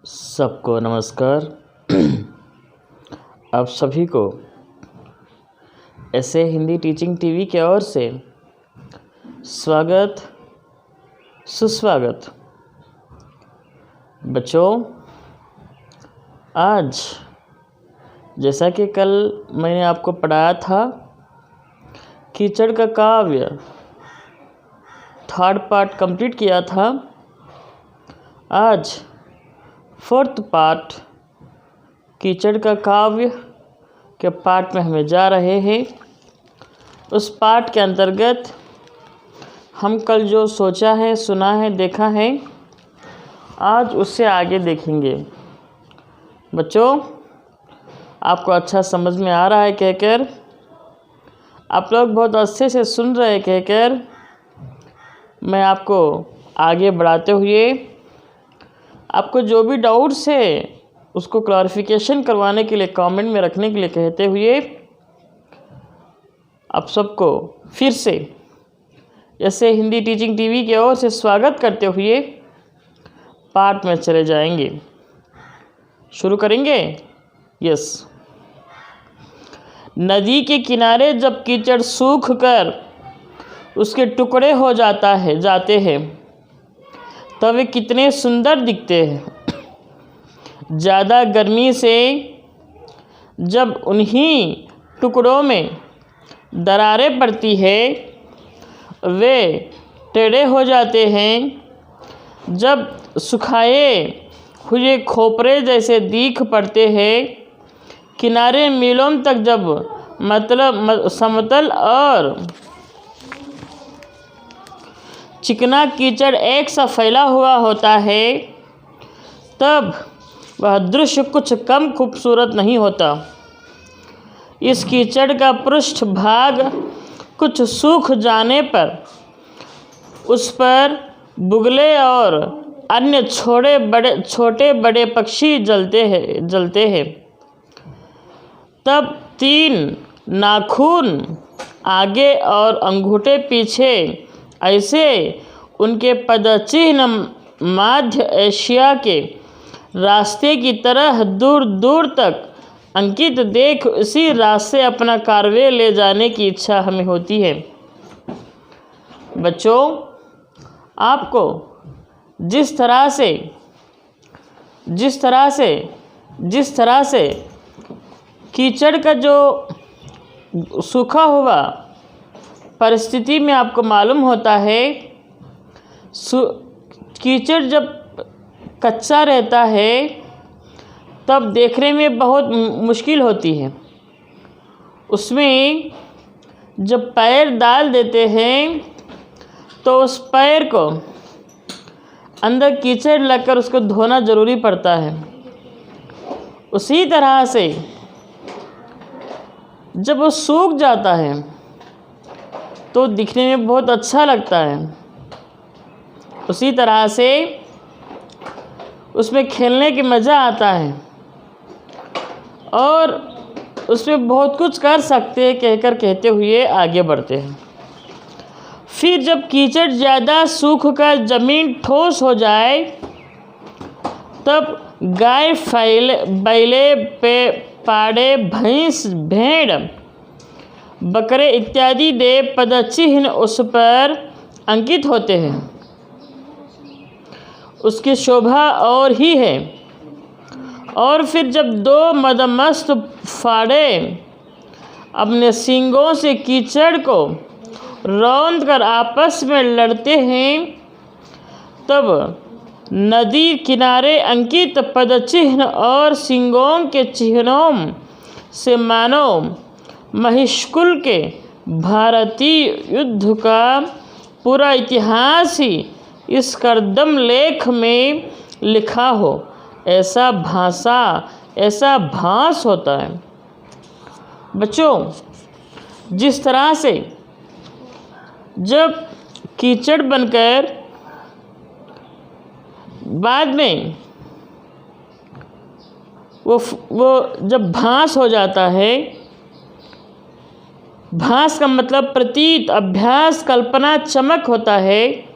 सबको नमस्कार। आप सभी को ऐसे हिंदी टीचिंग टीवी की ओर से स्वागत सुस्वागत। बच्चों, आज जैसा कि कल मैंने आपको पढ़ाया था कीचड़ का काव्य थर्ड पार्ट कंप्लीट किया था। आज फोर्थ पार्ट कीचड़ का काव्य के पार्ट में हमें जा रहे हैं। उस पार्ट के अंतर्गत हम कल जो सोचा है, सुना है, देखा है, आज उससे आगे देखेंगे। बच्चों, आपको अच्छा समझ में आ रहा है कहकर, आप लोग बहुत अच्छे से सुन रहे कहकर मैं आपको आगे बढ़ाते हुए आपको जो भी डाउट्स है उसको क्लैरिफिकेशन करवाने के लिए, कमेंट में रखने के लिए कहते हुए आप सबको फिर से ऐसे हिंदी टीचिंग टीवी की ओर से स्वागत करते हुए पार्ट में चले जाएंगे। शुरू करेंगे। यस। नदी के किनारे जब कीचड़ सूख कर उसके टुकड़े हो जाते हैं तब वे कितने सुंदर दिखते हैं। ज़्यादा गर्मी से जब उन्हीं टुकड़ों में दरारें पड़ती है वे टेढ़े हो जाते हैं। जब सुखाए हुए खोपरे जैसे दिख पड़ते हैं। किनारे मीलों तक जब समतल और चिकना कीचड़ एक सा फैला हुआ होता है तब वह दृश्य कुछ कम खूबसूरत नहीं होता। इस कीचड़ का पृष्ठ भाग कुछ सूख जाने पर उस पर बुगले और अन्य छोटे बड़े पक्षी जलते हैं। तब 3 नाखून आगे और अंगूठे पीछे ऐसे उनके पदचिह्न मध्य एशिया के रास्ते की तरह दूर दूर तक अंकित देख इसी रास्ते अपना कारवे ले जाने की इच्छा हमें होती है। बच्चों, आपको जिस तरह से कीचड़ का जो सूखा हुआ परिस्थिति में आपको मालूम होता है, कीचड़ जब कच्चा रहता है तब देखने में बहुत मुश्किल होती है। उसमें जब पैर डाल देते हैं तो उस पैर को अंदर कीचड़ लगकर उसको धोना ज़रूरी पड़ता है। उसी तरह से जब वो सूख जाता है तो दिखने में बहुत अच्छा लगता है। उसी तरह से उसमें खेलने की मज़ा आता है और उसमें बहुत कुछ कर सकते हैं कहते हुए आगे बढ़ते हैं। फिर जब कीचड़ ज़्यादा सूख कर ज़मीन ठोस हो जाए तब गाय, बैले, पाड़े, भैंस, भेड़, बकरे इत्यादि देव पदचिह्न उस पर अंकित होते हैं। उसकी शोभा और ही है। और फिर जब 2 मदमस्त फाड़े अपने सींगों से कीचड़ को रौंद कर आपस में लड़ते हैं तब नदी किनारे अंकित पदचिह्न और सींगों के चिन्हों से मानो महिष्कुल के भारतीय युद्ध का पूरा इतिहास ही इस करदम लेख में लिखा हो, ऐसा भास होता है। बच्चों, जिस तरह से जब कीचड़ बनकर बाद में वो जब भास हो जाता है, भास का मतलब प्रतीत, अभ्यास, कल्पना, चमक होता है।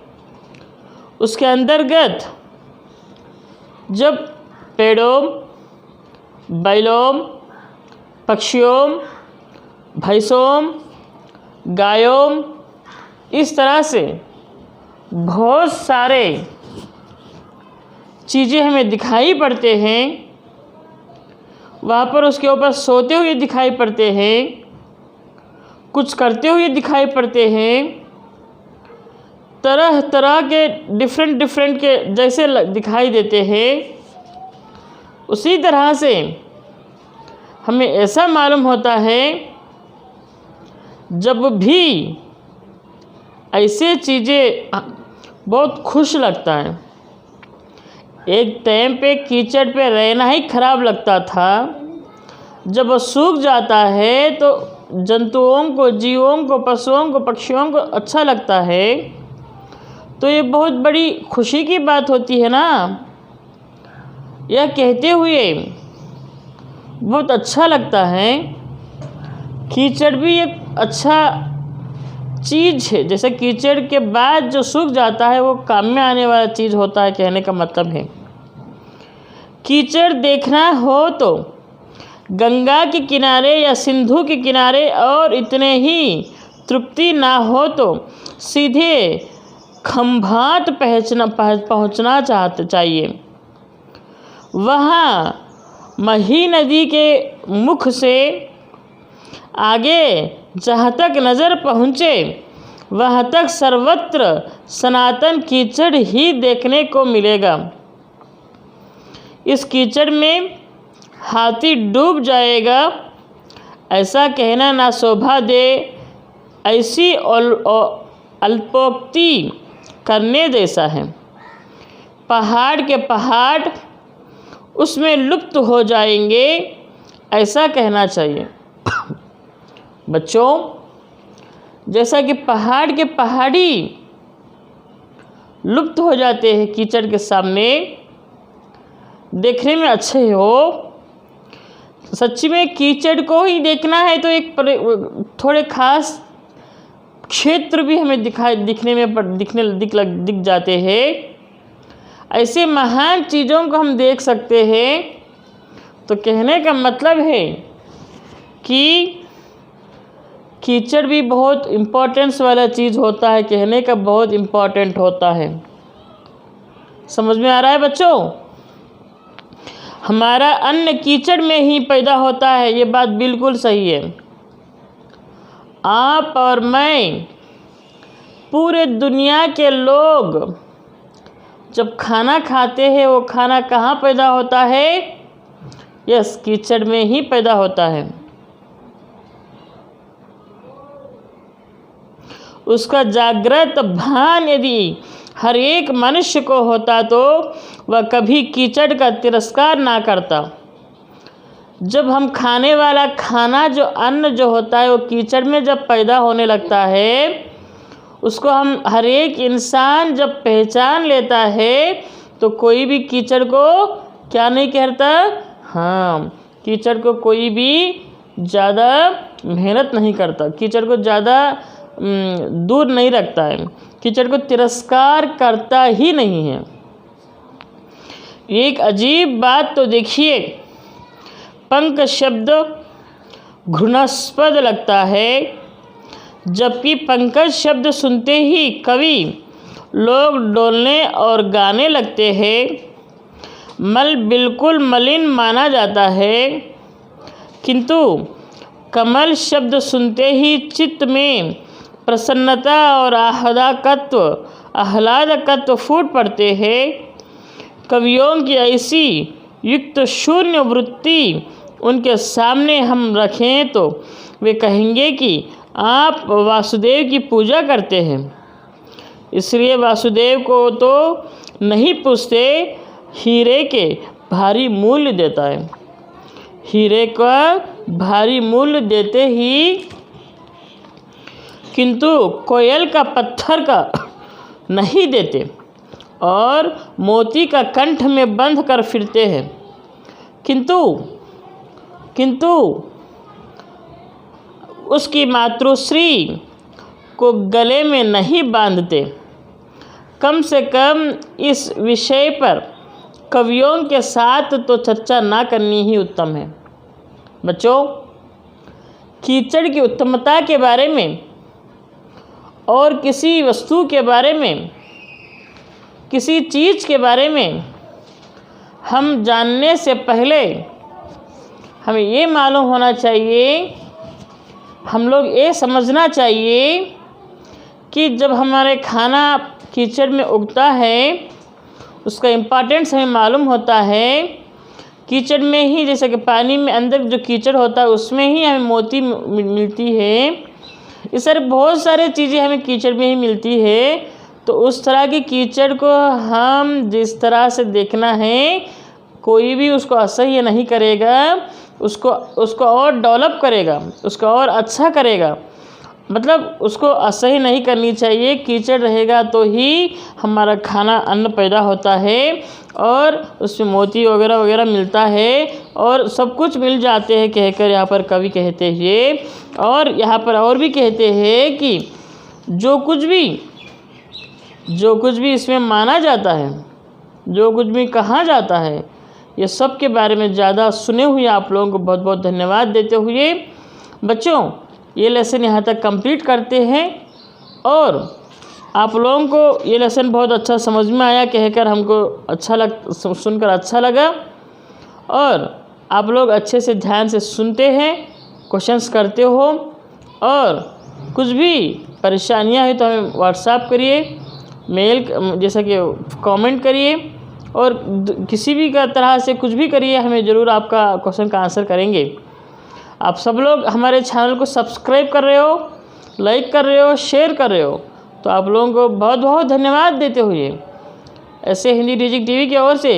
उसके अंतर्गत जब पेड़ों, बैलों, पक्षियों, भैंसों, गायों, इस तरह से बहुत सारे चीज़ें हमें दिखाई पड़ते हैं। वहाँ पर उसके ऊपर सोते हुए दिखाई पड़ते हैं, कुछ करते हुए दिखाई पड़ते हैं, तरह तरह के डिफरेंट के जैसे दिखाई देते हैं। उसी तरह से हमें ऐसा मालूम होता है जब भी ऐसे चीज़ें बहुत खुश लगता है। एक टाइम पे कीचड़ पे रहना ही खराब लगता था, जब वो सूख जाता है तो जंतुओं को, जीवों को, पशुओं को, पक्षियों को अच्छा लगता है। तो ये बहुत बड़ी खुशी की बात होती है ना। यह कहते हुए बहुत अच्छा लगता है। कीचड़ भी एक अच्छा चीज़ है। जैसे कीचड़ के बाद जो सूख जाता है वो काम में आने वाला चीज़ होता है, कहने का मतलब है। कीचड़ देखना हो तो गंगा के किनारे या सिंधु के किनारे, और इतने ही तृप्ति ना हो तो सीधे खंभात पहुँचना चाहिए। वहाँ मही नदी के मुख से आगे जहाँ तक नज़र पहुँचे वहाँ तक सर्वत्र सनातन कीचड़ ही देखने को मिलेगा। इस कीचड़ में हाथी डूब जाएगा ऐसा कहना ना शोभा दे, ऐसी अल्पोक्ति करने जैसा है। पहाड़ के पहाड़ उसमें लुप्त हो जाएंगे ऐसा कहना चाहिए। बच्चों, जैसा कि पहाड़ के पहाड़ी लुप्त हो जाते हैं कीचड़ के सामने, देखने में अच्छे हो, सच्ची में कीचड़ को ही देखना है तो एक थोड़े खास क्षेत्र भी हमें दिख जाते हैं। ऐसे महान चीज़ों को हम देख सकते हैं। तो कहने का मतलब है कि कीचड़ भी बहुत इम्पोर्टेंस वाला चीज़ होता है, कहने का बहुत इम्पोर्टेंट होता है। समझ में आ रहा है बच्चों? हमारा अन्न कीचड़ में ही पैदा होता है, ये बात बिल्कुल सही है। आप और मैं, पूरे दुनिया के लोग जब खाना खाते हैं वो खाना कहाँ पैदा होता है? यस, कीचड़ में ही पैदा होता है। उसका जागृत भान यदि हर एक मनुष्य को होता तो वह कभी कीचड़ का तिरस्कार ना करता। जब हम खाने वाला खाना जो अन्न जो होता है वो कीचड़ में जब पैदा होने लगता है, उसको हम हर एक इंसान जब पहचान लेता है तो कोई भी कीचड़ को क्या नहीं कहता? हाँ, कीचड़ को कोई भी ज़्यादा मेहनत नहीं करता, कीचड़ को ज़्यादा दूर नहीं रखता है, कीचड़ को तिरस्कार करता ही नहीं है। एक अजीब बात तो देखिए, पंख शब्द घृणास्पद लगता है, जबकि पंकज शब्द सुनते ही कवि लोग डोलने और गाने लगते हैं। मल बिल्कुल मलिन माना जाता है, किंतु कमल शब्द सुनते ही चित्त में प्रसन्नता और आह्लादकत्व फूट पड़ते हैं। कवियों की ऐसी युक्त शून्य वृत्ति उनके सामने हम रखें तो वे कहेंगे कि आप वासुदेव की पूजा करते हैं, इसलिए वासुदेव को तो नहीं पूछते, हीरे के भारी मूल्य देता है। हीरे का भारी मूल्य देते ही, किंतु कोयल का पत्थर का नहीं देते और मोती का कंठ में बंध कर फिरते हैं, किंतु उसकी मातृश्री को गले में नहीं बांधते। कम से कम इस विषय पर कवियों के साथ तो चर्चा ना करनी ही उत्तम है। बच्चों, कीचड़ की उत्तमता के बारे में और किसी वस्तु के बारे में, किसी चीज़ के बारे में हम जानने से पहले हमें ये मालूम होना चाहिए, हम लोग ये समझना चाहिए कि जब हमारे खाना कीचड़ में उगता है उसका इम्पोर्टेंस हमें मालूम होता है। कीचड़ में ही, जैसे कि पानी में अंदर जो कीचड़ होता है उसमें ही हमें मोती मिलती है। इस तरह बहुत सारे चीज़ें हमें कीचड़ में ही मिलती है। तो उस तरह की कीचड़ को हम जिस तरह से देखना है, कोई भी उसको असह्य नहीं करेगा, उसको और डेवलप करेगा, उसको और अच्छा करेगा। मतलब उसको असह्य नहीं करनी चाहिए। कीचड़ रहेगा तो ही हमारा खाना अन्न पैदा होता है और उसमें मोती वगैरह वगैरह मिलता है और सब कुछ मिल जाते हैं कहकर यहाँ पर कवि कहते हैं। और यहाँ पर और भी कहते हैं कि जो कुछ भी इसमें माना जाता है, जो कुछ भी कहा जाता है, ये सब के बारे में ज़्यादा सुने हुए आप लोगों को बहुत बहुत धन्यवाद देते हुए बच्चों ये लेसन यहाँ तक कंप्लीट करते हैं। और आप लोगों को ये लेसन बहुत अच्छा समझ में आया कहकर हमको सुनकर अच्छा लगा। और आप लोग अच्छे से ध्यान से सुनते हैं, क्वेश्चंस करते हो, और कुछ भी परेशानियां हैं तो हमें व्हाट्सएप करिए, मेल जैसा कि कमेंट करिए, और किसी भी तरह से कुछ भी करिए, हमें ज़रूर आपका क्वेश्चन का आंसर करेंगे। आप सब लोग हमारे चैनल को सब्सक्राइब कर रहे हो, लाइक कर रहे हो, शेयर कर रहे हो, तो आप लोगों को बहुत बहुत धन्यवाद देते हुए ऐसे हिंदी डिजिट टीवी की ओर से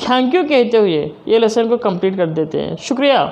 थैंक यू कहते हुए ये लेसन को कंप्लीट कर देते हैं। शुक्रिया।